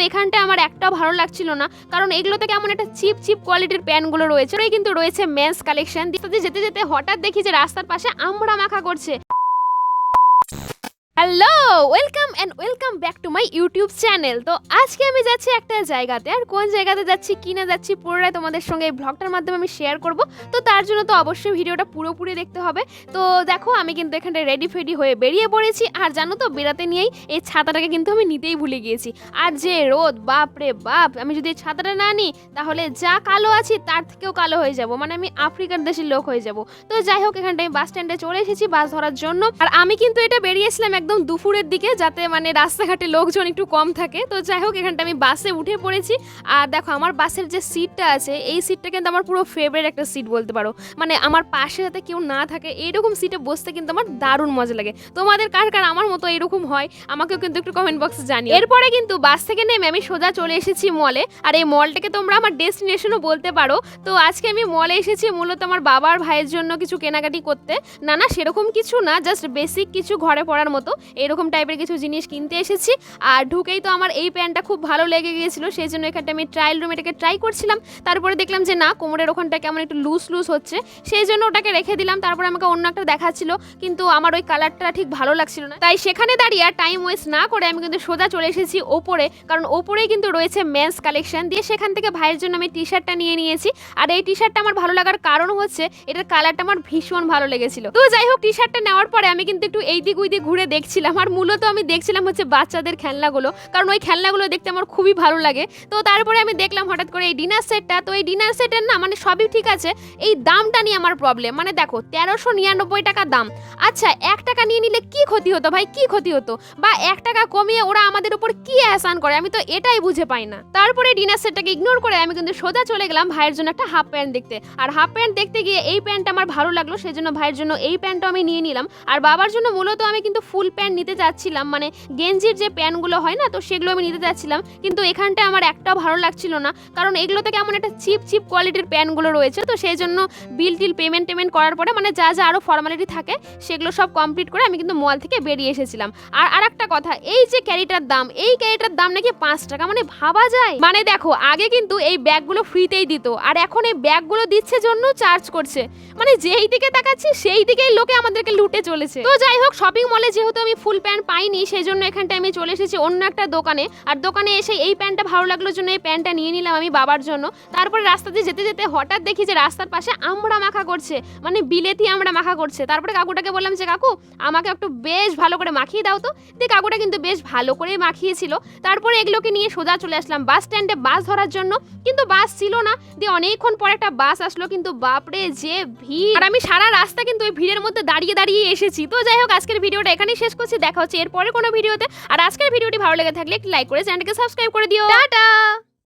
এখানটা আমার একটাও ভালো লাগছিল না, কারণ এগুলোতে কেমন একটা চিপ চিপ কোয়ালিটির প্যান্টগুলো রয়েছে। কিন্তু রয়েছে মেন্স কালেকশন। যেতে যেতে হঠাৎ দেখি যে রাস্তার পাশে আমড়া মাখা করছে। Hello, welcome back to my YouTube channel. তো আজকে আমি যাচ্ছি একটা জায়গাতে, আর কোন জায়গাতে যাচ্ছি কি না যাচ্ছি পুরোটাই তোমাদের সঙ্গে এই ব্লগটার মাধ্যমে আমি শেয়ার করব। তো তার জন্য তো অবশ্যই ভিডিওটা পুরোপুরি দেখতে হবে। তো দেখো, আমি কিন্তু এখানে রেডি ফেডি হয়ে বেরিয়ে পড়েছি। আর জানো তো, বেরাতে নিয়েই এই ছাতাটাকে কিন্তু আমি নিতেই ভুলে গিয়েছি। আর যে রোদ, বাপ রে বাপ, আমি যদি এই ছাতাটা না নিই তাহলে যা কালো আছি তার থেকেও কালো হয়ে যাব, মানে আমি আফ্রিকার দেশের লোক হয়ে যাব। তো যাই হোক, এখানটায় আমি বাস স্ট্যান্ডে চলে এসেছি বাস ধরার জন্য। আর আমি কিন্তু এটা বেরিয়েছিলাম একদম দুপুরের দিকে, যাতে মানে রাস্তাঘাটে লোকজন একটু কম থাকে। তো যাই হোক, এখানটা আমি বাসে উঠে পড়েছি। আর দেখো, আমার বাসের যে সিটটা আছে, এই সিটটা কিন্তু আমার পুরো ফেভারিট একটা সিট বলতে পারো। মানে আমার পাশে যাতে কেউ না থাকে, এইরকম সিটে বসতে কিন্তু আমার দারুণ মজা লাগে। তোমাদের কার কার আমার মতো এরকম হয় আমাকেও কিন্তু একটু কমেন্ট বক্সে জানিও। এরপরে কিন্তু বাস থেকে নেমে আমি সোজা চলে এসেছি মলে। আর এই মলটাকে তোমরা আমার ডেস্টিনেশনও বলতে পারো। তো আজকে আমি মলে এসেছি মূলত আমার বাবার ভাইয়ের জন্য কিছু কেনাকাটি করতে। না সেরকম কিছু না, জাস্ট বেসিক কিছু ঘরে পড়ার মতো এরকম টাইপের কিছু জিনিস কিনতে এসেছি। আর ঢুকেই তো আমার এই প্যান্টটা খুব ভালো লেগে গিয়েছিল, সেই জন্য এখানটা আমি ট্রায়াল রুম এটাকে ট্রাই করছিলাম। তারপরে দেখলাম যে না, কোমরের ওখানটা কেমন একটু লুজ হচ্ছে, সেই জন্য ওটাকে রেখে দিলাম। তারপরে আমাকে অন্য একটা দেখাচ্ছিল, কিন্তু আমার ওই কালারটা ঠিক ভালো লাগছিল না। তাই সেখানে দাঁড়িয়ে আর টাইম ওয়েস্ট না করে আমি কিন্তু সোজা চলে এসেছি ওপরে, কারণ ওপরেই কিন্তু রয়েছে মেন্স কালেকশন। দিয়ে সেখান থেকে ভাইয়ের জন্য আমি টি শার্টটা নিয়ে নিয়েছি। আর এই টি শার্টটা আমার ভালো লাগার কারণ হচ্ছে এটার কালারটা আমার ভীষণ ভালো লেগেছিল। তো যাই হোক, টি শার্টটা নেওয়ার পরে আমি কিন্তু একটু এই দিক ওই দিক ঘুরে দেখছিলাম। আর মূলত আমি দেখছিলাম হচ্ছে বাচ্চাদের খেলনাগুলো, কারণ ওই খেলনাগুলো দেখতে আমার খুবই ভালো লাগে। তো তারপরে আমি দেখলাম হঠাৎ করে এই ডিনার সেটটা। তো এই ডিনার সেটের না মানে সবই ঠিক আছে, এই দামটা নিয়ে আমার প্রবলেম। মানে দেখো, 1399 টাকা দাম। আচ্ছা, 1 টাকা নিয়ে নিলে কি ক্ষতি হতো ভাই, কি ক্ষতি হতো? বা 1 টাকা কমিয়ে ওরা আমাদের উপর কি আহসান করে, আমি তো এটাই বুঝে পাই না। তারপরে ডিনার সেটটাকে ইগনোর করে আমি কিন্তু সোজা চলে গেলাম ভাইয়ের জন্য একটা হাফ প্যান্ট দেখতে। আর হাফ প্যান্ট দেখতে গিয়ে এই প্যান্টটা আমার ভালো লাগলো, সেই জন্য ভাইয়ের জন্য এই প্যান্টটা আমি নিয়ে নিলাম। আর বাবার জন্য মূলত আমি কিন্তু ফুল প্যান্ট নিতে চাচ্ছিলাম, মানে গেঞ্জির যে প্যান্টগুলো হয় না, তো সেগুলো আমি নিতে চাচ্ছিলাম। কিন্তু এখানটা আমার একটাও ভালো লাগছিল না, কারণ এগুলোতে কেমন একটা চিপ চিপ কোয়ালিটির প্যান্টগুলো রয়েছে। তো সেই জন্য বিল টিল পেমেন্ট করার পরে, মানে যা যা আরও ফর্মালিটি থাকে সেগুলো সব কমপ্লিট করে আমি কিন্তু মল থেকে বেরিয়ে এসেছিলাম। আর একটা কথা, এই যে ক্যারিটার দাম, এই ক্যারিটার দাম নাকি 5 টাকা, মানে ভাবা যায়। মানে দেখো, আগে কিন্তু এই ব্যাগগুলো ফ্রিতেই দিত, আর এখন এই ব্যাগগুলো দিচ্ছে জন্য চার্জ করছে। মানে যেই দিকে তাকাচ্ছি সেই দিকেই লোকে আমাদেরকে লুটে চলেছে। তো যাই হোক, শপিং মলে যেহেতু আমি ফুল প্যান্ট পাইনি, সেই জন্য এখানটা আমি চলে এসেছি অন্য একটা দোকানে। আর দোকানে এসে এই প্যান্টটা ভালো লাগলো জন্য এই প্যান্টটা নিয়ে নিলাম আমি বাবার জন্য। তারপরে রাস্তা দিয়ে যেতে যেতে হঠাৎ দেখি যে রাস্তার পাশে আমড়া মাখা করছে, মানে বিলেতি আমড়া মাখা করছে। তারপরে কাকুটাকে বললাম যে কাকু, আমাকে একটু বেশ ভালো করে মাখিয়ে দাও তো। দিয়ে কাকুটা কিন্তু বেশ ভালো করে মাখিয়েছিল। তারপরে এগুলোকে নিয়ে সোজা চলে আসলাম বাস স্ট্যান্ডে বাস ধরার জন্য, কিন্তু বাস ছিল না। দিয়ে অনেকক্ষণ পর একটা বাস আসলো, কিন্তু বাপরে যে ভিড়! আর আমি সারা রাস্তা কিন্তু ওই ভিড়ের মধ্যে দাঁড়িয়ে দাঁড়িয়ে এসেছি। তো যাই হোক, আজকের ভিডিওটা এখানেই শেষ করছি, দেখা হচ্ছে এরপরে কোনো ভিডিওতে। আর আজকের ভিডিওটি ভালো লেগে থাকলে একটি লাইক করে চ্যানেলকে সাবস্ক্রাইব করে দিও। টাটা।